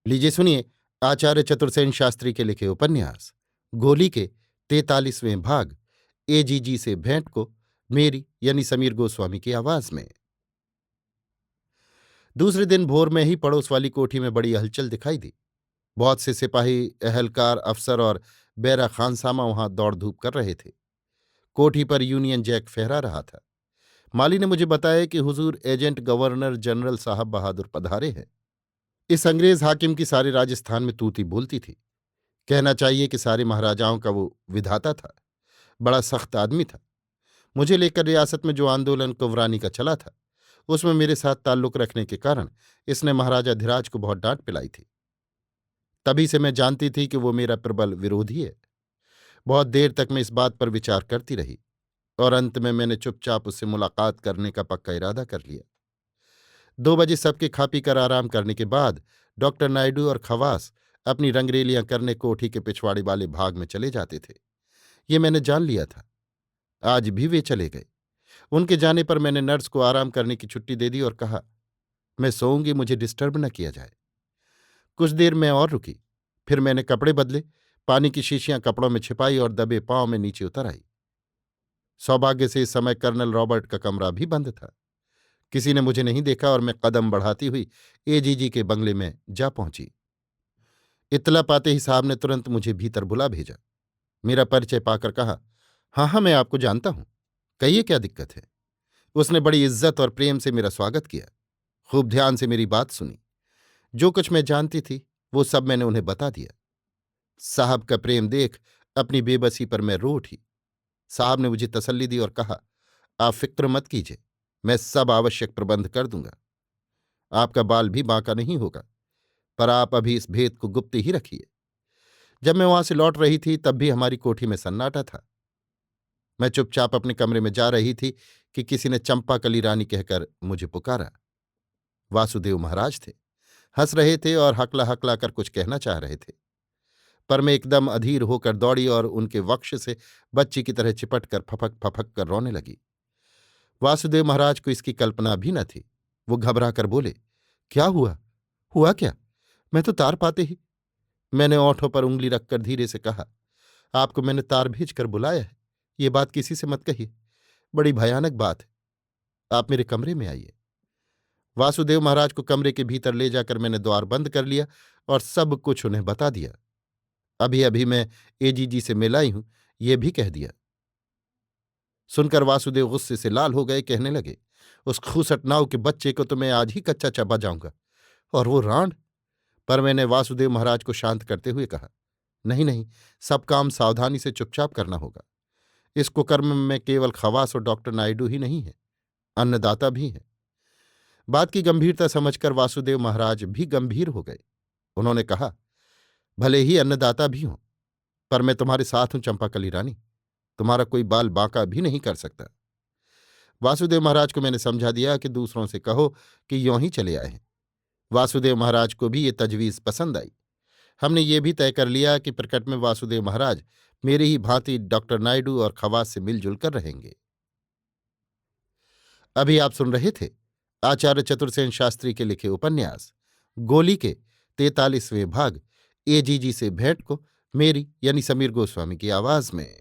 लीजिए सुनिए, आचार्य चतुर्सेन शास्त्री के लिखे उपन्यास गोली के 43वें भाग एजीजी से भेंट को मेरी यानी समीर गोस्वामी की आवाज में। दूसरे दिन भोर में ही पड़ोस वाली कोठी में बड़ी हलचल दिखाई दी। बहुत से सिपाही, अहलकार, अफसर और बैरा खानसामा वहां दौड़ धूप कर रहे थे। कोठी पर यूनियन जैक फहरा रहा था। माली ने मुझे बताया कि हुजूर एजेंट गवर्नर जनरल साहब बहादुर पधारे हैं। इस अंग्रेज हाकिम की सारे राजस्थान में तूती बोलती थी। कहना चाहिए कि सारे महाराजाओं का वो विधाता था। बड़ा सख्त आदमी था। मुझे लेकर रियासत में जो आंदोलन कुंवरानी का चला था, उसमें मेरे साथ ताल्लुक रखने के कारण इसने महाराजा धीराज को बहुत डांट पिलाई थी। तभी से मैं जानती थी कि वो मेरा प्रबल विरोधी है। बहुत देर तक मैं इस बात पर विचार करती रही और अंत में मैंने चुपचाप उससे मुलाकात करने का पक्का इरादा कर लिया। 2 बजे सबके खा पी कर आराम करने के बाद डॉक्टर नायडू और खवास अपनी रंगरेलियां करने कोठी के पिछवाड़े वाले भाग में चले जाते थे। ये मैंने जान लिया था। आज भी वे चले गए। उनके जाने पर मैंने नर्स को आराम करने की छुट्टी दे दी और कहा, मैं सोऊंगी, मुझे डिस्टर्ब न किया जाए। कुछ देर मैं और रुकी। फिर मैंने कपड़े बदले, पानी की शीशियां कपड़ों में छिपाई और दबे पांव में नीचे उतर आई। सौभाग्य से इस समय कर्नल रॉबर्ट का कमरा भी बंद था। किसी ने मुझे नहीं देखा और मैं कदम बढ़ाती हुई एजीजी के बंगले में जा पहुंची। इत्तला पाते ही साहब ने तुरंत मुझे भीतर बुला भेजा। मेरा परिचय पाकर कहा, हाँ हाँ, मैं आपको जानता हूं, कहिए क्या दिक्कत है। उसने बड़ी इज्जत और प्रेम से मेरा स्वागत किया। खूब ध्यान से मेरी बात सुनी। जो कुछ मैं जानती थी वो सब मैंने उन्हें बता दिया। साहब का प्रेम देख अपनी बेबसी पर मैं रो उठी। साहब ने मुझे तसल्ली दी और कहा, आप फिक्र मत कीजिए, मैं सब आवश्यक प्रबंध कर दूंगा। आपका बाल भी बांका नहीं होगा, पर आप अभी इस भेद को गुप्त ही रखिए। जब मैं वहां से लौट रही थी तब भी हमारी कोठी में सन्नाटा था। मैं चुपचाप अपने कमरे में जा रही थी कि किसी ने चंपा कली रानी कहकर मुझे पुकारा। वासुदेव महाराज थे। हंस रहे थे और हकला हकला कर कुछ कहना चाह रहे थे, पर मैं एकदम अधीर होकर दौड़ी और उनके वक्ष से बच्ची की तरह चिपट कर फफक फफक कर रोने लगी। वासुदेव महाराज को इसकी कल्पना भी न थी। वो घबरा कर बोले, क्या हुआ? हुआ क्या? मैं तो तार पाते ही। मैंने ओंठों पर उंगली रखकर धीरे से कहा, आपको मैंने तार भेजकर बुलाया है। ये बात किसी से मत कहिए, बड़ी भयानक बात है। आप मेरे कमरे में आइए। वासुदेव महाराज को कमरे के भीतर ले जाकर मैंने द्वार बंद कर लिया और सब कुछ उन्हें बता दिया। अभी अभी मैं एजीजी से मिल आई हूं, ये भी कह दिया। सुनकर वासुदेव गुस्से से लाल हो गए। कहने लगे, उस खूसट नाव के बच्चे को तो मैं आज ही कच्चा चबा जाऊंगा, और वो रांड। पर मैंने वासुदेव महाराज को शांत करते हुए कहा, नहीं नहीं, सब काम सावधानी से चुपचाप करना होगा। इस कुकर्म में केवल खवास और डॉक्टर नायडू ही नहीं है, अन्नदाता भी हैं। बात की गंभीरता समझकर वासुदेव महाराज भी गंभीर हो गए। उन्होंने कहा, भले ही अन्नदाता भी हों, पर मैं तुम्हारे साथ हूं चंपाकली रानी। तुम्हारा कोई बाल बांका भी नहीं कर सकता। वासुदेव महाराज को मैंने समझा दिया कि दूसरों से कहो कि यों ही चले आए हैं। वासुदेव महाराज को भी ये तजवीज पसंद आई। हमने ये भी तय कर लिया कि प्रकट में वासुदेव महाराज मेरी ही भांति डॉक्टर नायडू और खवास से मिलजुल कर रहेंगे। अभी आप सुन रहे थे आचार्य चतुर्सेन शास्त्री के लिखे उपन्यास गोली के 43वें भाग एजीजी से भेंट को मेरी यानी समीर गोस्वामी की आवाज में।